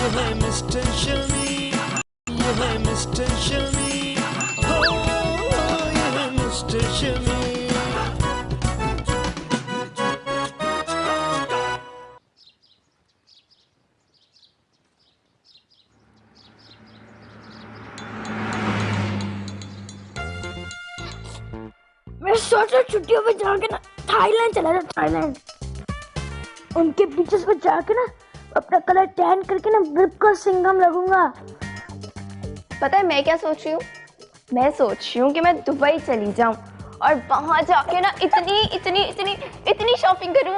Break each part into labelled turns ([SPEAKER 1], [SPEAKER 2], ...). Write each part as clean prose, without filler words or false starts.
[SPEAKER 1] है मिस्टर शमी, ये है मिस्टर शमी, हो ये है मिस्टर शमी।
[SPEAKER 2] मैं सोच रहा छुट्टियों में जाके ना थाईलैंड चला जाऊं, थाईलैंड। उनके बीचेस पर जाके ना अपना कलर टैन करके ना बिल्कुल सिंघम लगूंगा।
[SPEAKER 3] पता है मैं क्या सोच रही हूँ? मैं सोच रही हूँ कि मैं दुबई चली जाऊँ और वहां जाके ना इतनी शॉपिंग करूँ,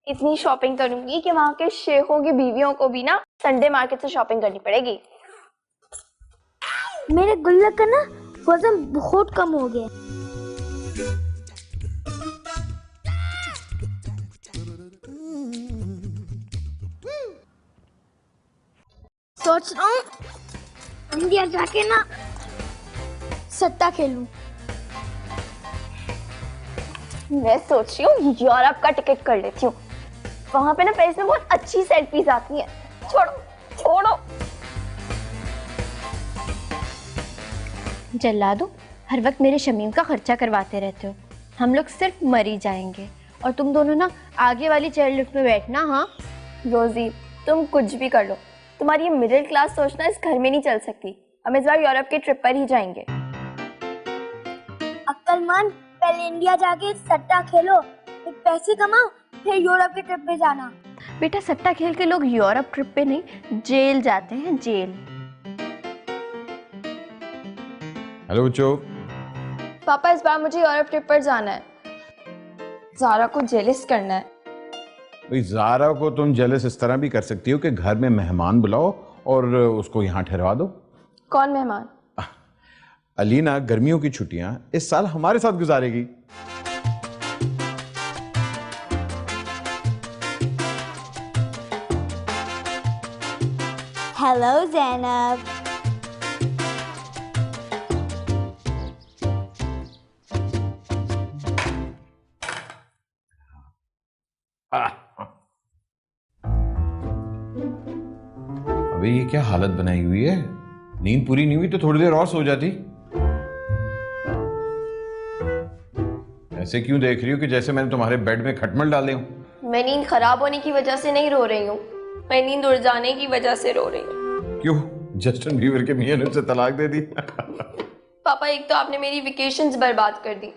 [SPEAKER 3] इतनी शॉपिंग करूंगी कि वहां के शेखों की बीवियों को भी ना संडे मार्केट से शॉपिंग करनी पड़ेगी।
[SPEAKER 2] मेरे गुल्लक का ना वजन बहुत कम हो गया। सोच रहा हूँ इंडिया जाके ना सट्टा खेलूं।
[SPEAKER 3] मैं सोच रही हूँ यूरोप का टिकट कर लेती हूँ, वहां पे ना पेरिस में बहुत अच्छी सेल्फीज आती हैं। छोड़ो जल्लादो, हर वक्त मेरे शमीम का खर्चा करवाते रहते हो। हम लोग सिर्फ मरी जाएंगे और तुम दोनों ना आगे वाली चेयर लिफ्ट में बैठना। हाँ रोजी, तुम कुछ भी कर लो, तुम्हारी ये मिडिल क्लास सोचना इस घर में नहीं चल सकती। हम इस बार यूरोप के ट्रिप पर ही जाएंगे।
[SPEAKER 2] अक्लमंद, पहले इंडिया जाके सट्टा खेलो, फिर पैसे कमाओ, फिर यूरोप के ट्रिप पे जाना।
[SPEAKER 3] बेटा सट्टा खेल के लोग यूरोप ट्रिप पे नहीं, जेल जाते हैं, जेल।
[SPEAKER 4] हेलो बच्चों।
[SPEAKER 3] पापा इस बार मुझे यूरोप ट्रिप पर जाना है, ज़ारा को जेलिस करना है।
[SPEAKER 4] भाई ज़ारा को तुम जेलस इस तरह भी कर सकती हो कि घर में मेहमान बुलाओ और उसको यहाँ ठहरवा दो।
[SPEAKER 3] कौन मेहमान?
[SPEAKER 4] अलीना गर्मियों की छुट्टियां इस साल हमारे साथ गुजारेगी।
[SPEAKER 2] हेलो ज़ैनब।
[SPEAKER 4] अबे ये क्या हालत बनाई हुई है? नींद पूरी नहीं हुई तो थोड़ी देर और सो जाती। ऐसे क्यों देख रही हो कि जैसे मैंने तुम्हारे बेड में खटमल डाले हूं?
[SPEAKER 3] मैं नींद खराब होने की वजह से नहीं रो रही हूँ, मैं नींद उड़ जाने की वजह से रो रही हूँ।
[SPEAKER 4] क्यों? जस्टिन बीबर के मियां ने उसे तलाक दे दी?
[SPEAKER 3] पापा एक तो आपने मेरी वेकेशंस बर्बाद कर दी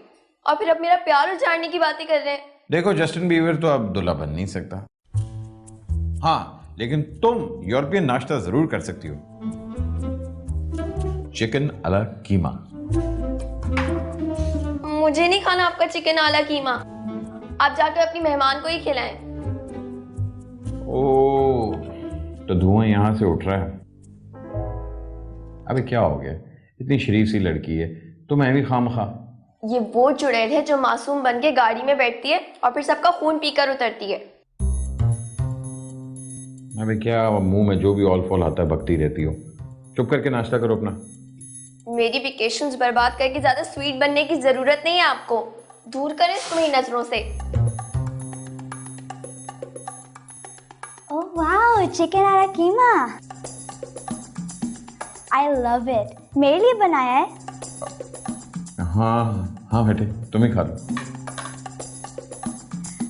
[SPEAKER 3] और फिर अब मेरा प्यार उजाड़ने की बातें कर रहे हैं।
[SPEAKER 4] देखो जस्टिन बीबर तो अब दूल्हा बन नहीं सकता। हाँ लेकिन तुम यूरोपियन नाश्ता जरूर कर सकती हो। चिकन अला कीमा।
[SPEAKER 3] मुझे नहीं खाना आपका चिकन आला कीमा, आप जाके अपनी मेहमान को ही खिलाएं।
[SPEAKER 4] ओ तो धुआं यहां से उठ रहा है। अबे क्या हो गया? इतनी शरीफ सी लड़की है तो मैं भी खामखा।
[SPEAKER 3] ये वो चुड़ैल है जो मासूम बन के गाड़ी में बैठती है और फिर सबका खून पीकर उतरती है।
[SPEAKER 4] अबे क्या मुंह में जो भी ऑल फॉल आता है बकती रहती हो। चुप करके नाश्ता करो अपना।
[SPEAKER 3] मेरी वेकेशंस बर्बाद करके ज्यादा स्वीट बनने की जरूरत नहीं है आपको। दूर करें इसको मेरी नजरों से।
[SPEAKER 2] ओह वाओ, चिकन आला कीमा। I love it. मेरे लिए बनाया है?
[SPEAKER 4] हाँ हाँ बेटे तुम ही खा लो।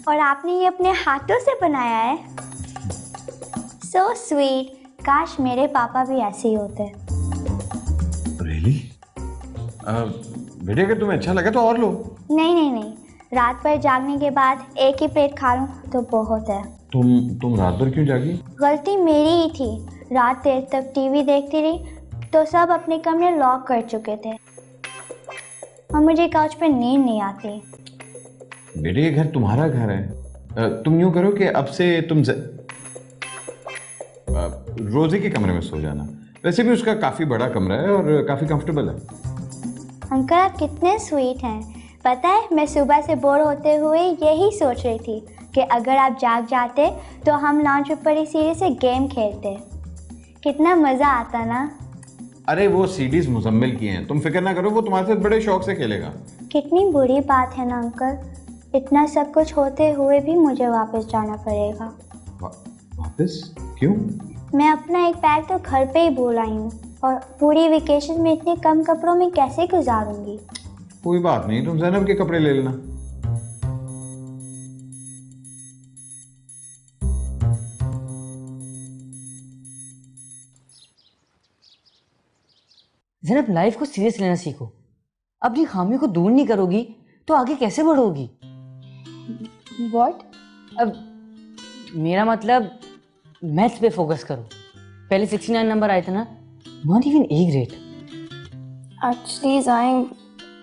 [SPEAKER 2] और आपने ये अपने हाथों से बनाया है? So sweet. काश मेरे पापा भी ऐसे ही होते।
[SPEAKER 4] रियली? बेटे अगर तुम्हें अच्छा लगे तो और लो।
[SPEAKER 2] नहीं, रात भर जागने के बाद एक ही प्लेट खा लूं तो बहुत है।
[SPEAKER 4] तुम रात भर क्यों जागी?
[SPEAKER 2] गलती मेरी ही थी। रात देर तक टीवी देखती रही तो सब अपने कमरे लॉक कर चुके थे और मुझे काउच पे नींद नहीं आती।
[SPEAKER 4] बेटे ये घर तुम्हारा घर है। तुम यूं करो कि अब से तुम रोजी के कमरे में सो जाना। वैसे भी उसका काफी बड़ा कमरा है और काफी कंफर्टेबल है।
[SPEAKER 2] अंकल आप कितने स्वीट हैं। पता है मैं सुबह से बोर होते हुए यही सोच रही थी कि अगर आप जाग जाते तो हम लॉन्च पर ही सीरीज से गेम खेलते। कितना मज़ा आता ना।
[SPEAKER 4] अरे वो सीडीज मुजम्मिल की हैं, तुम फिक्र ना करो, वो तुम्हारे साथ बड़े शौक से खेलेगा।
[SPEAKER 2] कितनी बुरी बात है ना अंकल, इतना सब कुछ होते हुए भी मुझे वापस जाना पड़ेगा।
[SPEAKER 4] वापस? क्यों?
[SPEAKER 2] मैं अपना एक बैग तो घर पे ही भूल आई हूँ और पूरी वेकेशन में इतने कम कपड़ों में कैसे गुजारूंगी।
[SPEAKER 4] कोई बात नहीं, तुम ज़ैनब के कपड़े ले लेना।
[SPEAKER 5] ज़ैनब, लाइफ को सीरियस लेना सीखो। अपनी खामियों को दूर नहीं करोगी तो आगे कैसे बढ़ोगी?
[SPEAKER 3] व्हाट?
[SPEAKER 5] अब मेरा मतलब मैथ्स पे फोकस करो। पहले 69 नंबर आए थे ना, not even A grade.
[SPEAKER 3] Actually जाइन,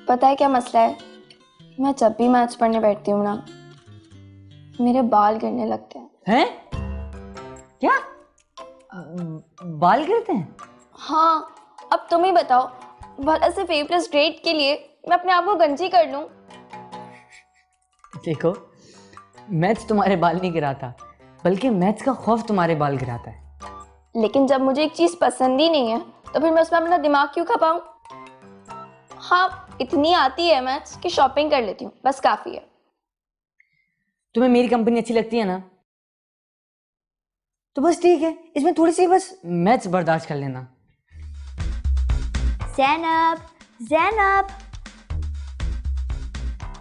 [SPEAKER 3] पता है क्या मसला है? मैं जब भी मैथ्स पढ़ने बैठती हूँ ना, मेरे बाल गिरने लगते हैं।
[SPEAKER 5] हैं? क्या बाल गिरते हैं?
[SPEAKER 3] हाँ, अब तुम ही बताओ, भला सिर्फ A+ ग्रेड के लिए मैं अपने आप को गंजी कर लूँ?
[SPEAKER 5] देखो, मैथ्स तुम्हारे बाल नहीं गिराता, बल्कि मैथ्स का खौफ तुम्हारे बाल गिराता है।
[SPEAKER 3] लेकिन जब मुझे एक चीज पसंद ही नहीं है तो फिर मैं उसमें अपना दिमाग क्यों खपाऊं? हाँ, इतनी आती है मैथ्स कि शॉपिंग कर लेती हूँ, बस काफी है।
[SPEAKER 5] तुम्हें मेरी कंपनी अच्छी लगती है ना, तो बस ठीक है, इसमें थोड़ी सी बस मैथ्स बर्दाश्त कर लेना।
[SPEAKER 2] ज़ैनब, ज़ैनब,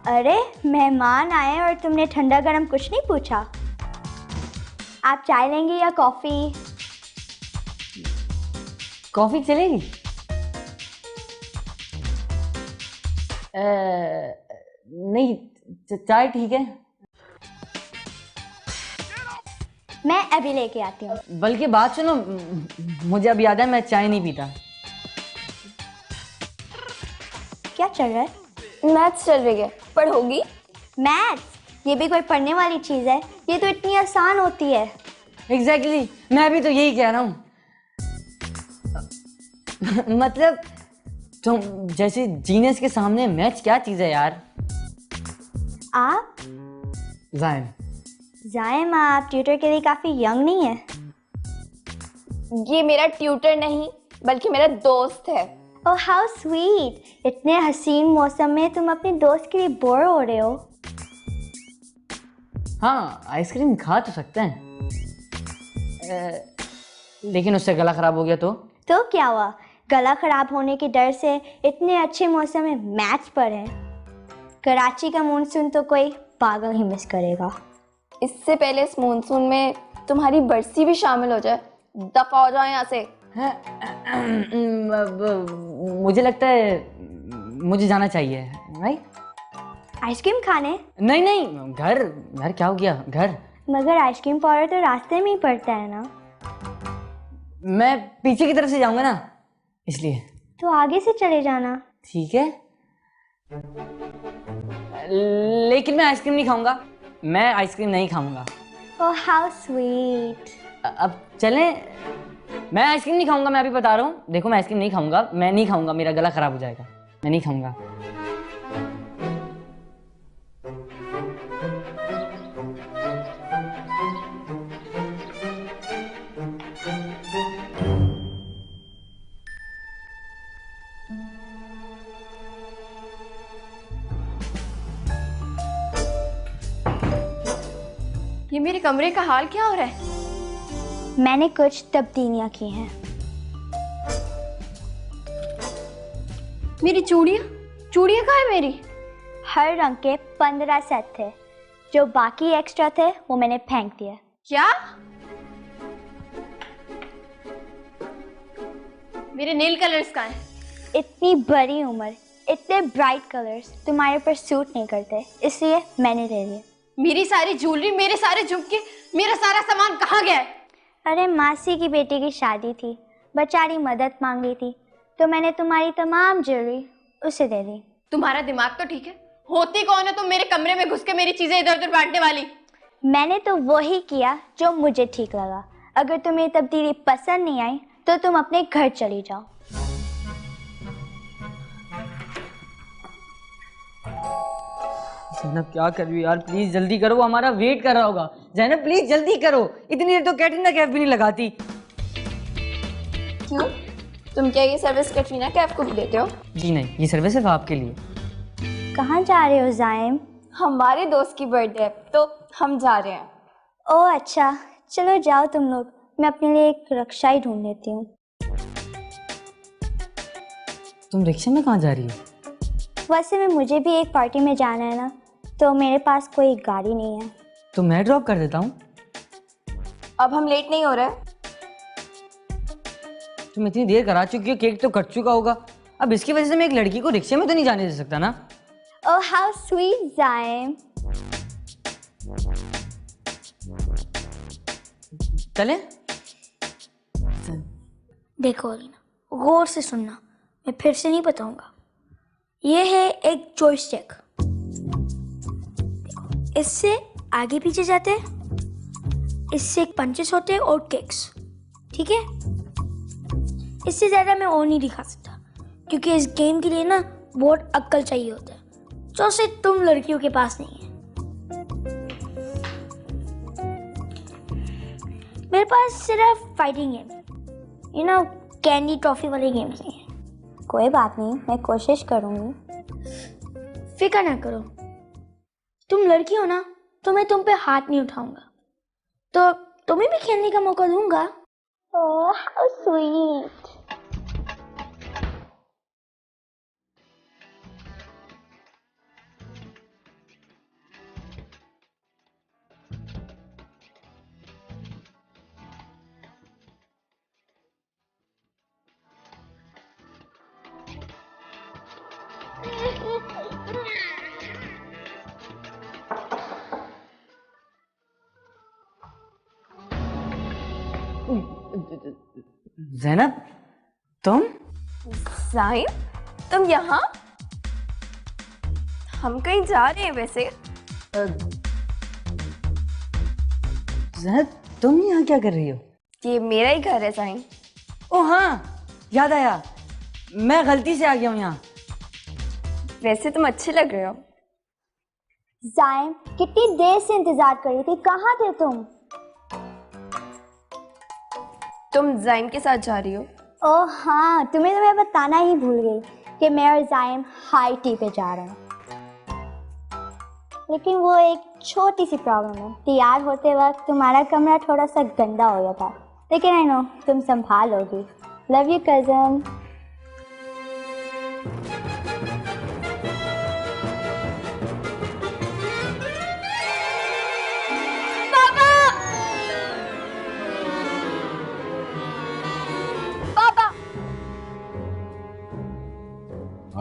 [SPEAKER 2] अरे मेहमान आए और तुमने ठंडा गरम कुछ नहीं पूछा। आप चाय लेंगी या कॉफ़ी?
[SPEAKER 5] कॉफी चलेगी? नहीं, चाय ठीक है।
[SPEAKER 2] मैं अभी लेके आती हूँ।
[SPEAKER 5] बल्कि बात सुनो, मुझे अब याद है मैं चाय नहीं पीता।
[SPEAKER 2] क्या चल रहा है?
[SPEAKER 3] मैथ्स चल रही है, पढ़ोगी?
[SPEAKER 2] मैथ्स? ये भी कोई पढ़ने वाली चीज़ है? ये तो इतनी आसान होती है।
[SPEAKER 5] एग्जैक्टली, मैं भी तो यही कह रहा हूँ। मतलब तुम जैसे जीनियस के सामने मैथ्स क्या चीज़ है यार।
[SPEAKER 2] आप
[SPEAKER 5] जायम,
[SPEAKER 2] आप ट्यूटर के लिए काफ़ी यंग नहीं है?
[SPEAKER 3] ये मेरा ट्यूटर नहीं बल्कि मेरा दोस्त है।
[SPEAKER 2] Oh how sweet! इतने हसीन मौसम में तुम अपने दोस्त के लिए बोर हो रहे हो।
[SPEAKER 5] हाँ, आइसक्रीम खा तो सकते हैं, लेकिन उससे गला खराब हो गया तो
[SPEAKER 2] क्या हुआ? गला खराब होने के डर से इतने अच्छे मौसम में मैथ्स पढ़ें। कराची का मानसून तो कोई पागल ही मिस करेगा।
[SPEAKER 3] इससे पहले इस मानसून में तुम्हारी बरसी भी शामिल हो जाए, दफा हो जाए यहाँ से।
[SPEAKER 5] मुझे लगता है मुझे जाना चाहिए, राइट?
[SPEAKER 2] आइसक्रीम खाने?
[SPEAKER 5] नहीं, घर क्या हो गया? घर?
[SPEAKER 2] मगर आइसक्रीम पाउडर तो रास्ते में ही पड़ता है ना।
[SPEAKER 5] मैं पीछे की तरफ से जाऊंगा ना, इसलिए।
[SPEAKER 2] तो आगे से चले जाना।
[SPEAKER 5] ठीक है, लेकिन मैं आइसक्रीम नहीं खाऊंगा। मैं आइसक्रीम नहीं खाऊंगा।
[SPEAKER 2] Oh how sweet!
[SPEAKER 5] अब चलें? मैं आइसक्रीम नहीं खाऊंगा, मैं अभी बता रहा हूँ। देखो, मैं आइसक्रीम नहीं खाऊंगा, मैं नहीं खाऊंगा, मेरा गला खराब हो जाएगा। मैं नहीं खाऊंगा।
[SPEAKER 3] ये मेरे कमरे का हाल क्या हो रहा है?
[SPEAKER 2] मैंने कुछ तब्दीलियाँ की हैं।
[SPEAKER 3] मेरी चूड़ियाँ कहाँ है मेरी?
[SPEAKER 2] हर रंग के 15 सेट थे, जो बाकी एक्स्ट्रा थे वो मैंने फेंक दिया।
[SPEAKER 3] क्या? मेरे नेल कलर्स कहाँ हैं?
[SPEAKER 2] इतनी बड़ी उम्र, इतने ब्राइट कलर्स तुम्हारे ऊपर सूट नहीं करते, इसलिए मैंने ले लिए।
[SPEAKER 3] मेरी सारी ज्वेलरी, मेरे सारे झुमके, मेरा सारा सामान कहाँ गया है?
[SPEAKER 2] अरे मासी की बेटी की शादी थी, बेचारी मदद मांग रही थी, तो मैंने तुम्हारी तमाम ज्वेलरी उसे दे दी।
[SPEAKER 3] तुम्हारा दिमाग तो ठीक है? होती कौन है तुम मेरे कमरे में घुस के मेरी चीजें इधर उधर बांटने वाली?
[SPEAKER 2] मैंने तो वही किया जो मुझे ठीक लगा। अगर तुम्हें तब्दीली पसंद नहीं आई तो तुम अपने घर चली जाओ।
[SPEAKER 5] ज़ैनब, क्या कर रही हो यार? प्लीज जल्दी करो, वो हमारा वेट कर रहा होगा। ज़ैनब प्लीज जल्दी करो, इतनी देर तो कैटरीना कैफ भी नहीं लगाती।
[SPEAKER 3] क्यों? तुम क्या ये सर्विस कैटरीना कैफ को भी देते हो?
[SPEAKER 5] जी नहीं, ये सर्विस सिर्फ आपके लिए।
[SPEAKER 2] कहाँ जा रहे हो ज़ाइम?
[SPEAKER 3] हमारे दोस्त की बर्थडे है तो हम जा रहे हैं।
[SPEAKER 2] ओह अच्छा, चलो जाओ तुम लोग, मैं अपने लिए एक रक्षा ही ढूंढ लेती हूँ।
[SPEAKER 5] तुम रिक्शा में कहाँ जा रही हो?
[SPEAKER 2] वैसे में मुझे भी एक पार्टी में जाना है ना, तो मेरे पास कोई गाड़ी नहीं है।
[SPEAKER 5] तो मैं ड्रॉप कर देता हूँ।
[SPEAKER 3] अब हम लेट नहीं हो रहे?
[SPEAKER 5] तुम इतनी देर करा चुकी हो, केक तो कट चुका होगा। अब इसकी वजह से मैं एक लड़की को रिक्शे में तो नहीं जाने दे सकता ना।
[SPEAKER 2] Oh how sweet zyme.
[SPEAKER 5] चले?
[SPEAKER 6] देखो अलीना, गौर से सुनना, मैं फिर से नहीं बताऊंगा। ये है एक जॉयस्टिक, इससे आगे पीछे जाते हैं, इससे पंचेस होते हैं और किक्स, ठीक है? इससे ज़्यादा मैं और नहीं दिखा सकता क्योंकि इस गेम के लिए ना बहुत अक्ल चाहिए होता है, जो से तुम लड़कियों के पास नहीं है। मेरे पास सिर्फ fighting game, you know, candy toffee वाले गेम्स नहीं है।
[SPEAKER 2] कोई बात नहीं, मैं कोशिश करूँगी।
[SPEAKER 6] फिक्र ना करो, तुम लड़की हो ना, तो मैं तुम पे हाथ नहीं उठाऊंगा, तो तुम्हें भी खेलने का मौका दूंगा।
[SPEAKER 2] Oh how sweet.
[SPEAKER 5] ज़ैनब, तुम?
[SPEAKER 3] ज़ाइम, तुम यहाँ? हम कहीं जा रहे हैं वैसे?
[SPEAKER 5] ज़ैनब, तुम यहाँ क्या कर रही हो?
[SPEAKER 3] ये मेरा ही घर है ज़ाइम।
[SPEAKER 5] ओ हाँ, याद आया, मैं गलती से आ गया हूँ यहाँ।
[SPEAKER 3] वैसे तुम अच्छे लग रहे हो।
[SPEAKER 2] ज़ाइम, कितनी देर से इंतजार कर रही थी, कहाँ थे तुम?
[SPEAKER 3] तुम ज़ाइम के साथ जा रही हो?
[SPEAKER 2] ओह हाँ, तुम्हें तो मैं बताना ही भूल गई कि मैं और ज़ाइम हाई टी पे जा रहे हैं। लेकिन वो एक छोटी सी प्रॉब्लम है, तैयार होते वक्त तुम्हारा कमरा थोड़ा सा गंदा हो गया था, लेकिन आई नो तुम संभालोगी। Love you cousin.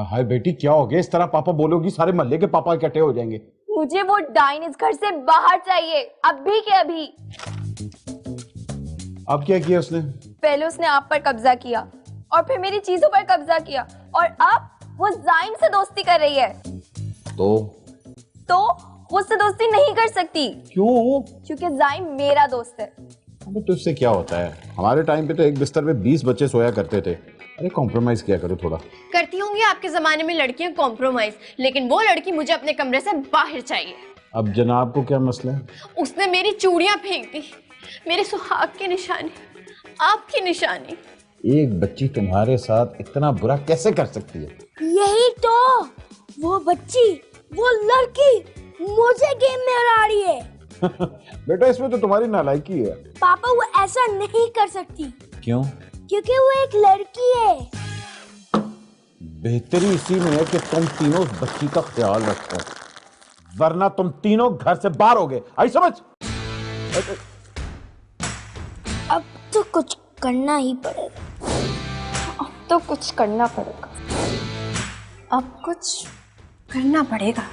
[SPEAKER 4] हाय बेटी, क्या हो गया? इस तरह पापा बोलोगी सारे मोहल्ले के पापा इकट्ठे हो जाएंगे।
[SPEAKER 3] मुझे वो डाइन इस घर से बाहर चाहिए, अभी के अभी।
[SPEAKER 4] अब क्या किया उसने?
[SPEAKER 3] पहले उसने आप पर कब्जा किया और फिर मेरी चीजों पर कब्जा किया, और अब वो ज़ाइम से दोस्ती कर रही है।
[SPEAKER 4] तो
[SPEAKER 3] वो उससे दोस्ती नहीं कर सकती।
[SPEAKER 4] क्यों?
[SPEAKER 3] क्योंकि ज़ाइम मेरा दोस्त है।
[SPEAKER 4] अबे तो इससे क्या होता है? हमारे टाइम पे तो एक बिस्तर में 20 बच्चे सोया करते थे। अरे कॉम्प्रोमाइज किया करो थोड़ा।
[SPEAKER 3] करती होंगी आपके जमाने में लड़कियां कॉम्प्रोमाइज, लेकिन वो लड़की मुझे अपने कमरे से बाहर चाहिए।
[SPEAKER 4] अब जनाब को क्या मसला है?
[SPEAKER 3] उसने मेरी चूड़ियां फेंक दी, मेरे सुहाग की निशानी, आपकी निशानी।
[SPEAKER 4] एक बच्ची तुम्हारे साथ इतना बुरा कैसे कर सकती है?
[SPEAKER 6] यही तो, वो बच्ची, वो लड़की मुझे गेम में हरा रही है।
[SPEAKER 4] बेटा इसमें तो तुम्हारी नालायकी है।
[SPEAKER 6] पापा वो ऐसा नहीं कर सकती।
[SPEAKER 4] क्यों?
[SPEAKER 6] क्योंकि वो एक लड़की है।
[SPEAKER 4] बेहतरी इसी में है कि तुम तीनों उस बच्ची का ख्याल रखो, वरना तुम तीनों घर से बाहर होगे। आई समझ?
[SPEAKER 6] अब तो कुछ करना ही पड़ेगा।
[SPEAKER 3] अब तो कुछ करना पड़ेगा। अब कुछ करना पड़ेगा।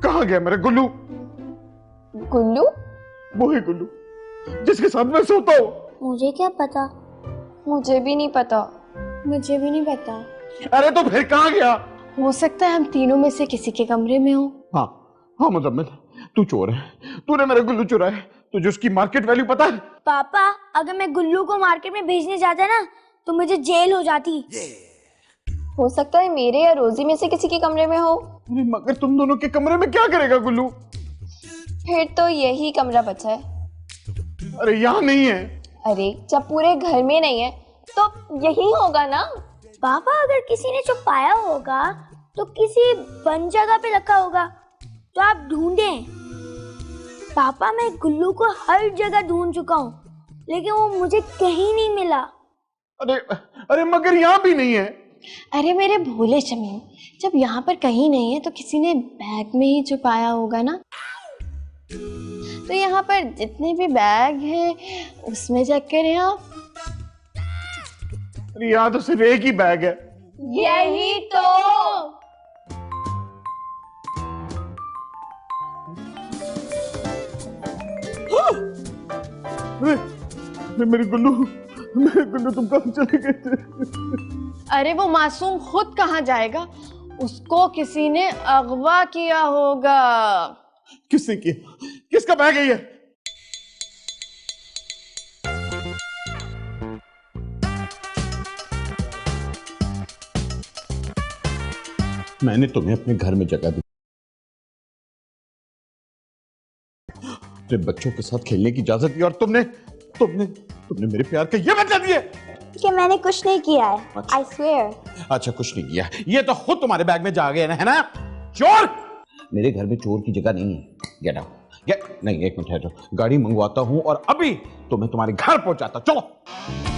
[SPEAKER 4] कहाँ गया मेरा गुल्लू?
[SPEAKER 3] गुल्लू?
[SPEAKER 4] वो ही गुल्लू जिसके साथ मैं सोता हूँ।
[SPEAKER 6] मुझे क्या पता?
[SPEAKER 3] मुझे भी नहीं पता।
[SPEAKER 2] मुझे भी नहीं पता।
[SPEAKER 4] अरे तो फिर कहाँ गया?
[SPEAKER 3] हो सकता है हम तीनों में से किसी के कमरे में हो।
[SPEAKER 4] हाँ हाँ मुजम्मिल, तू चोर है। तूने मेरा गुल्लू चुराया। तुझे उसकी मार्केट वैल्यू पता है?
[SPEAKER 6] पापा, अगर मैं गुल्लू को मार्केट में भेजने जाता ना, तो मुझे जेल हो जाती।
[SPEAKER 3] हो सकता है मेरे या रोजी में से किसी के कमरे में हो।
[SPEAKER 4] अरे मगर तुम दोनों के कमरे में क्या करेगा गुल्लू?
[SPEAKER 3] फिर तो यही कमरा बचा है।
[SPEAKER 4] अरे यहाँ नहीं है।
[SPEAKER 3] अरे जब पूरे घर में नहीं है तो यही होगा ना।
[SPEAKER 6] पापा, अगर किसी ने छुपाया होगा तो किसी बंद जगह पे रखा होगा, तो आप ढूंढें। पापा, मैं गुल्लू को हर जगह ढूंढ चुका हूँ, लेकिन वो मुझे कहीं नहीं मिला।
[SPEAKER 7] अरे अरे मगर यहाँ भी नहीं है।
[SPEAKER 3] अरे मेरे भोले शमीम, जब यहाँ पर कहीं नहीं है तो किसी ने बैग में ही छुपाया होगा ना। तो यहाँ पर जितने भी बैग हैं उसमें चेक करें आप।
[SPEAKER 7] अरे यहाँ तो सिर्फ एक ही बैग है।
[SPEAKER 3] यही तो।
[SPEAKER 7] मेरे गुल्लू तुम कहाँ चले गए थे?
[SPEAKER 3] अरे वो मासूम खुद कहाँ जाएगा, उसको किसी ने अगवा किया होगा।
[SPEAKER 7] किसने किया? किसका बैग है ये? मैंने तुम्हें अपने घर में जगह दी, अपने बच्चों के साथ खेलने की इजाजत दी, और तुमने तुमने तुमने मेरे प्यार के ये बदला दिए
[SPEAKER 2] कि मैंने कुछ नहीं किया है। I swear.
[SPEAKER 7] अच्छा, कुछ नहीं किया, ये तो खुद तुम्हारे बैग में जा गए है ना? चोर! मेरे घर में चोर की जगह नहीं है। Get out. नहीं, एक मिनट है, तो गाड़ी मंगवाता हूं और अभी तुम्हें तुम्हारे घर पहुंचाता। चलो।